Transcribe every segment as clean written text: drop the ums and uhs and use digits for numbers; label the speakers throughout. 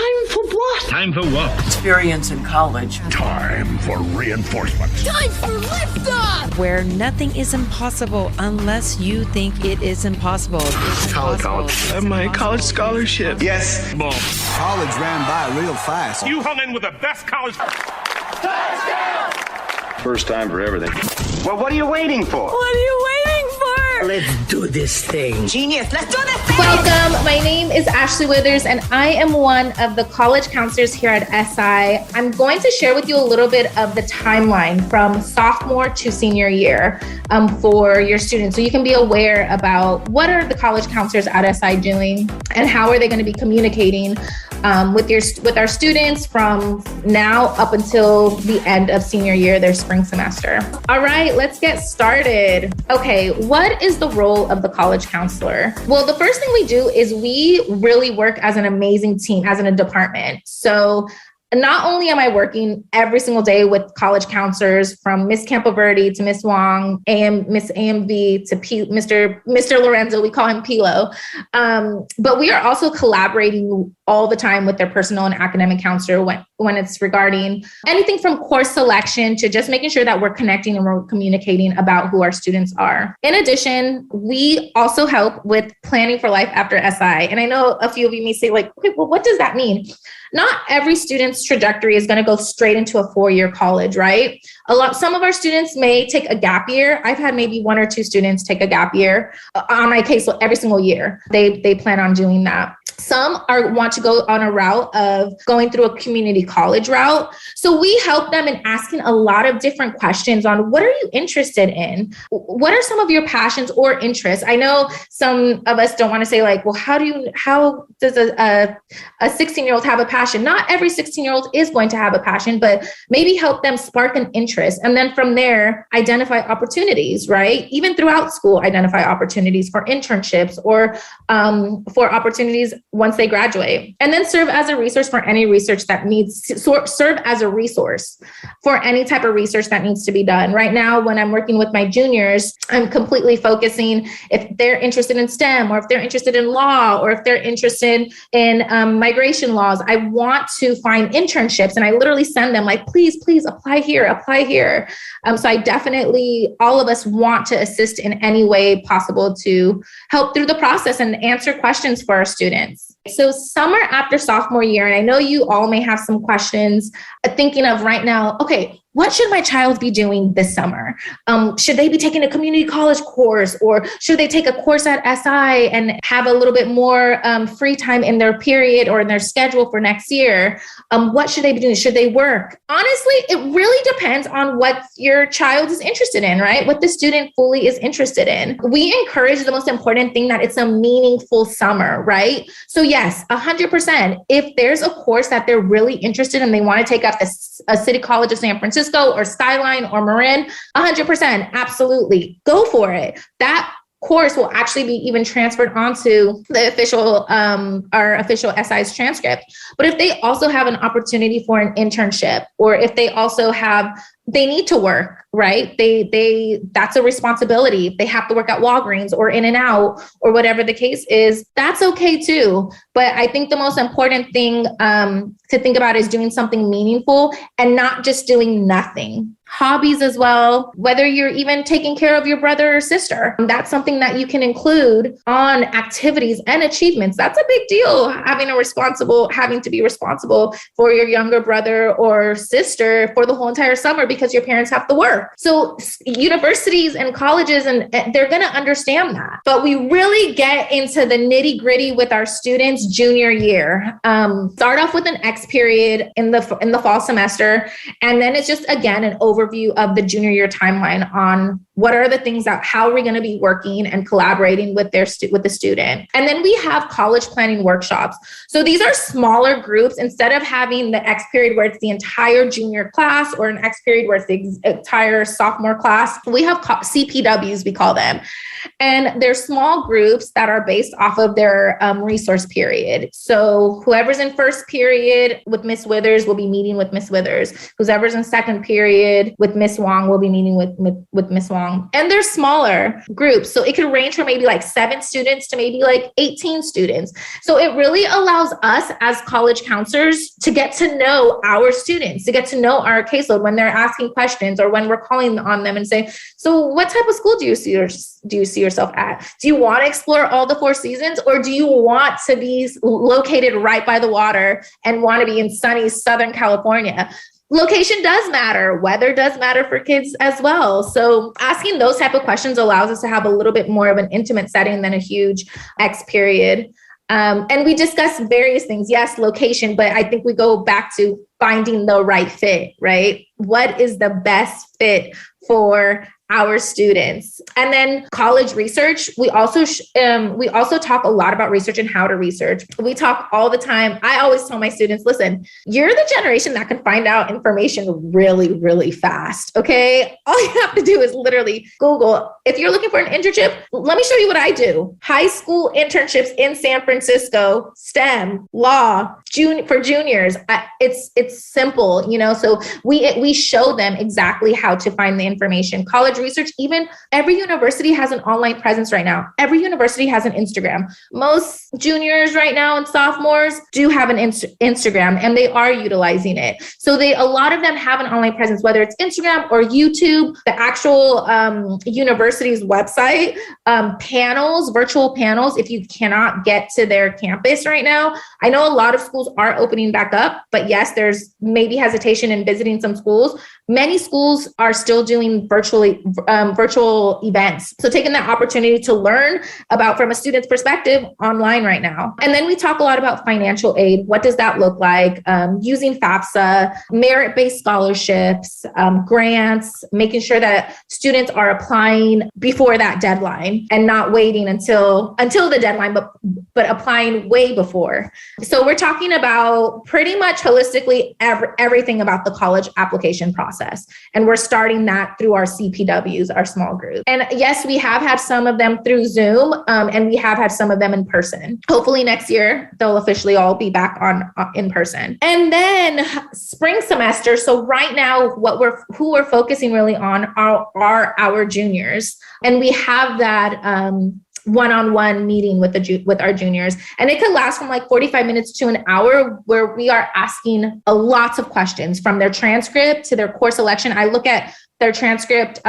Speaker 1: Time for what?
Speaker 2: Time for what?
Speaker 3: Experience in college.
Speaker 4: Time for reinforcement.
Speaker 5: Time for liftoff!
Speaker 6: Where nothing is impossible unless you think it is impossible.
Speaker 4: College.
Speaker 1: My college scholarship.
Speaker 4: Yes.
Speaker 2: Boom.
Speaker 7: College ran by real fast.
Speaker 4: You hung in with the best college.
Speaker 5: Touchdown!
Speaker 8: First time for everything.
Speaker 4: Well, what are you waiting for?
Speaker 5: What are you waiting for?
Speaker 1: Let's do this thing.
Speaker 3: Genius, let's do this thing!
Speaker 9: Welcome. My name is Ashley Withers, and I am one of the college counselors here at SI. I'm going to share with you a little bit of the timeline from sophomore to senior year for your students, so you can be aware about what are the college counselors at SI doing and how are they going to be communicating with our students from now up until the end of senior year, their spring semester. All right, let's get started. Okay, what is the role of the college counselor? Well, the first thing we do is we really work as an amazing team, as in a department. So not only am I working every single day with college counselors, from Miss Campoverde to Miss Wong, Miss AMV to Mr. Lorenzo, we call him Pilo, but we are also collaborating all the time with their personal and academic counselor when it's regarding anything from course selection to just making sure that we're connecting and we're communicating about who our students are. In addition, we also help with planning for life after SI. And I know a few of you may say, like, okay, well, what does that mean? Not every student's trajectory is going to go straight into a 4-year college, right? Some of our students may take a gap year. I've had maybe 1 or 2 students take a gap year. On my case, every single year, they plan on doing that. Some want to go on a route of going through a community college route. So we help them in asking a lot of different questions on what are you interested in? What are some of your passions or interests? I know some of us don't want to say, like, well, how does a 16-year-old have a passion? Not every 16-year-old is going to have a passion, but maybe help them spark an interest. And then from there, identify opportunities, right? Even throughout school, identify opportunities for internships or for opportunities once they graduate, and then serve as a resource for any research that serve as a resource for any type of research that needs to be done. Right now, when I'm working with my juniors, I'm completely focusing if they're interested in STEM or if they're interested in law or if they're interested in migration laws. I want to find internships, and I literally send them like, please apply here. So I definitely, all of us want to assist in any way possible to help through the process and answer questions for our students. So summer after sophomore year, and I know you all may have some questions thinking of right now, okay, what should my child be doing this summer? Should they be taking a community college course, or should they take a course at SI and have a little bit more free time in their period or in their schedule for next year? What should they be doing? Should they work? Honestly, it really depends on what your child is interested in, right? What the student fully is interested in. We encourage the most important thing, that it's a meaningful summer, right? So yes, 100%. If there's a course that they're really interested in, they want to take up a City College of San Francisco or Skyline or Marin, 100%, absolutely, go for it. That course will actually be even transferred onto the official, our official SI's transcript. But if they also have an opportunity for an internship, or if they also they need to work, right? That's a responsibility. They have to work at Walgreens or In-N-Out or whatever the case is. That's okay too. But I think the most important thing to think about is doing something meaningful and not just doing nothing. Hobbies as well, whether you're even taking care of your brother or sister. That's something that you can include on activities and achievements. That's a big deal, having to be responsible for your younger brother or sister for the whole entire summer because your parents have to work. So universities and colleges, and they're going to understand that. But we really get into the nitty gritty with our students junior year. Start off with an X period in the fall semester. And then it's just, again, an overview of the junior year timeline on what are the things how are we going to be working and collaborating with the student. And then we have college planning workshops. So these are smaller groups. Instead of having the X period where it's the entire junior class, or an X period where it's the entire sophomore class, we have CPWs, we call them. And they're small groups that are based off of their resource period. So whoever's in first period with Miss Withers will be meeting with Miss Withers. Whoever's in second period with Miss Wong will be meeting with Miss Wong. long. And they're smaller groups. So it could range from maybe like 7 students to maybe like 18 students. So it really allows us as college counselors to get to know our students, to get to know our caseload when they're asking questions or when we're calling on them and saying, so what type of school do you see yourself at? Do you want to explore all the 4 seasons, or do you want to be located right by the water and want to be in sunny Southern California? Location does matter. Weather does matter for kids as well. So asking those type of questions allows us to have a little bit more of an intimate setting than a huge X period. And we discuss various things. Yes, location, but I think we go back to finding the right fit, right? What is the best fit for our students? And then college research. We also talk a lot about research and how to research. We talk all the time. I always tell my students, listen, you're the generation that can find out information really, really fast. Okay. All you have to do is literally Google. If you're looking for an internship, let me show you what I do. High school internships in San Francisco, STEM, law, for juniors. It's simple, so we show them exactly how to find the information. College research, even every university has an online presence right now. Every university has an Instagram. Most juniors right now and sophomores do have an Instagram, and they are utilizing it. So a lot of them have an online presence, whether it's Instagram or YouTube, the actual university's website, panels, virtual panels. If you cannot get to their campus right now, I know a lot of schools are opening back up, but yes, there's maybe hesitation in visiting some schools. Many schools are still doing virtual events. So taking that opportunity to learn about from a student's perspective online right now. And then we talk a lot about financial aid. What does that look like? Using FAFSA, merit-based scholarships, grants, making sure that students are applying before that deadline and not waiting until the deadline, but applying way before. So we're talking about pretty much holistically everything about the college application process. And we're starting that through our CPWs, our small groups. And yes, we have had some of them through Zoom, and we have had some of them in person. Hopefully next year, they'll officially all be back in person. And then spring semester. So right now, who we're focusing really on are our juniors. And we have that one-on-one meeting with our juniors. And it could last from like 45 minutes to an hour, where we are asking lots of questions from their transcript to their course selection. I look at their transcript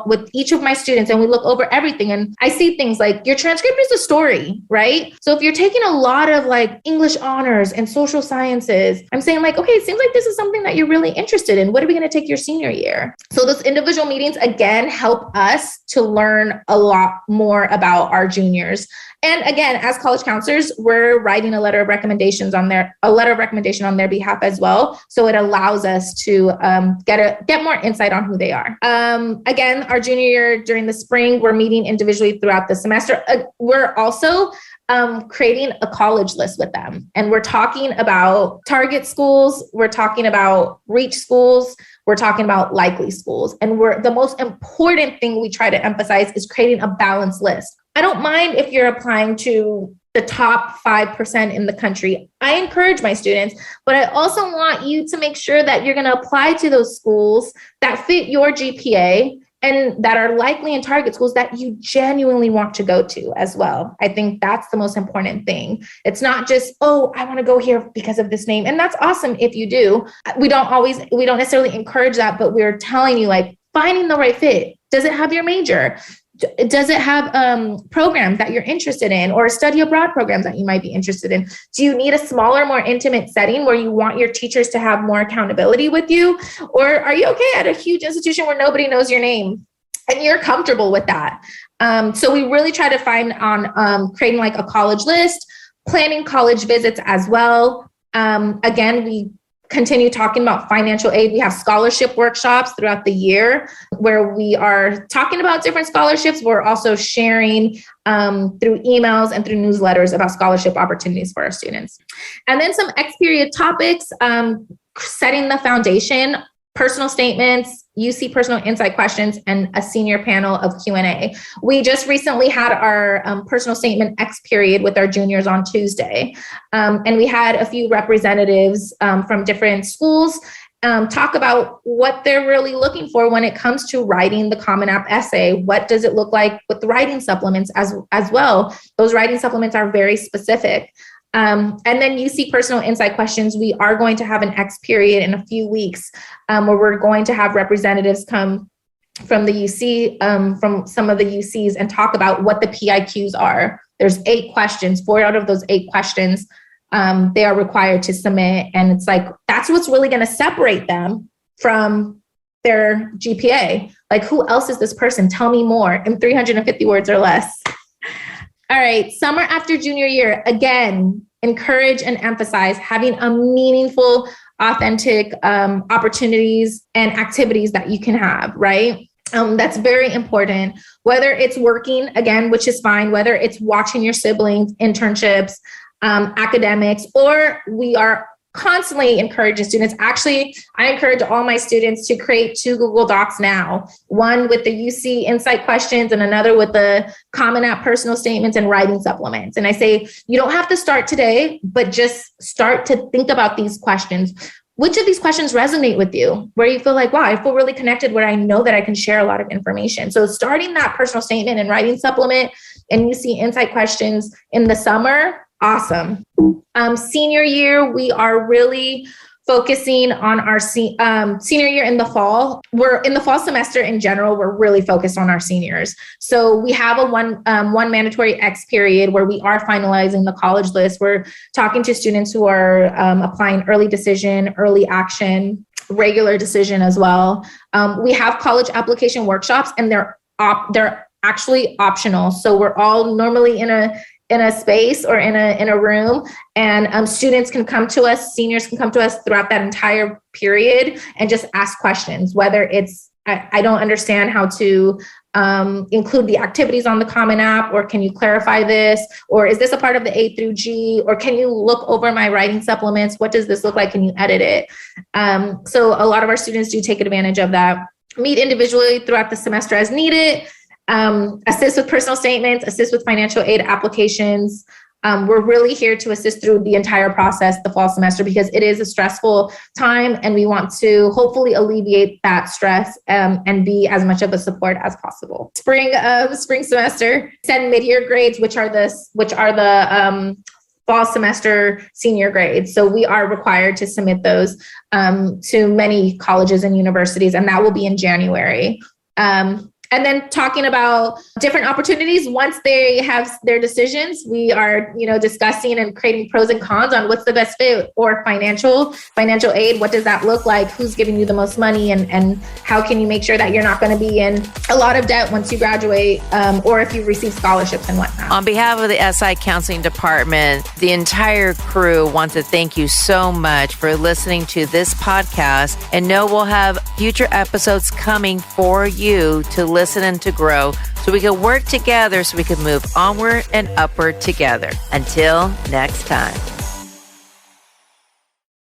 Speaker 9: with each of my students, and we look over everything. And I see things like, your transcript is a story, right? So if you're taking a lot of like English honors and social sciences, I'm saying like, okay, it seems like this is something that you're really interested in. What are we going to take your senior year? So those individual meetings, again, help us to learn a lot more about our juniors. And again, as college counselors, we're writing a letter of recommendation on their behalf as well. So it allows us to get more insight on who they are. Again, our junior year during the spring, we're meeting individually throughout the semester. We're also creating a college list with them. And we're talking about target schools. We're talking about reach schools. We're talking about likely schools. And the most important thing we try to emphasize is creating a balanced list. I don't mind if you're applying to the top 5% in the country. I encourage my students, but I also want you to make sure that you're going to apply to those schools that fit your GPA and that are likely in target schools that you genuinely want to go to as well. I think that's the most important thing. It's not just, oh, I want to go here because of this name. And that's awesome if you do. We don't necessarily encourage that, but we're telling you, like, finding the right fit. Does it have your major? Does it have programs that you're interested in, or study abroad programs that you might be interested in? Do you need a smaller, more intimate setting where you want your teachers to have more accountability with you? Or are you okay at a huge institution where nobody knows your name and you're comfortable with that? So we really try to find on creating like a college list, planning college visits as well. Again, we continue talking about financial aid. We have scholarship workshops throughout the year where we are talking about different scholarships. We're also sharing through emails and through newsletters about scholarship opportunities for our students. And then some X period topics, setting the foundation, personal statements, UC personal insight questions, and a senior panel of Q&A. We just recently had our personal statement X period with our juniors on Tuesday. And we had a few representatives from different schools talk about what they're really looking for when it comes to writing the Common App essay. What does it look like with the writing supplements as well? Those writing supplements are very specific. And then UC personal insight questions. We are going to have an X period in a few weeks where we're going to have representatives come from the UC, from some of the UCs, and talk about what the PIQs are. There's 8 questions. 4 out of those 8 questions they are required to submit. And it's like, that's what's really going to separate them from their GPA. Like, who else is this person? Tell me more in 350 words or less. All right. Summer after junior year, again, encourage and emphasize having a meaningful, authentic opportunities and activities that you can have, right? That's very important. Whether it's working, again, which is fine, whether it's watching your siblings, internships, academics, or we are constantly encouraging students. Actually, I encourage all my students to create 2 Google Docs now, one with the UC insight questions and another with the Common App personal statements and writing supplements. And I say, you don't have to start today, but just start to think about these questions. Which of these questions resonate with you, where you feel like, wow, I feel really connected, where I know that I can share a lot of information. So starting that personal statement and writing supplement and UC insight questions in the summer, awesome. Senior year, we are really focusing on our senior year in the fall. We're in the fall semester in general, we're really focused on our seniors. So we have a one mandatory X period where we are finalizing the college list. We're talking to students who are applying early decision, early action, regular decision as well. We have college application workshops, and they're actually optional. So we're all normally in a space or in a room, and students can come to us, seniors can come to us throughout that entire period and just ask questions, whether it's, I don't understand how to include the activities on the Common App, or can you clarify this, or is this a part of the A through G, or can you look over my writing supplements? What does this look like? Can you edit it? So a lot of our students do take advantage of that. Meet individually throughout the semester as needed. Assist with personal statements, assist with financial aid applications. We're really here to assist through the entire process, the fall semester, because it is a stressful time, and we want to hopefully alleviate that stress and be as much of a support as possible. Spring semester, send mid-year grades, which are the fall semester senior grades. So we are required to submit those to many colleges and universities, and that will be in January. And then talking about different opportunities, once they have their decisions, we are, discussing and creating pros and cons on what's the best fit, or financial aid. What does that look like? Who's giving you the most money, and how can you make sure that you're not going to be in a lot of debt once you graduate, or if you receive scholarships and whatnot.
Speaker 6: On behalf of the SI Counseling Department, the entire crew wants to thank you so much for listening to this podcast, and know we'll have future episodes coming for you to listen and to grow, so we can work together, so we can move onward and upward together. Until next time.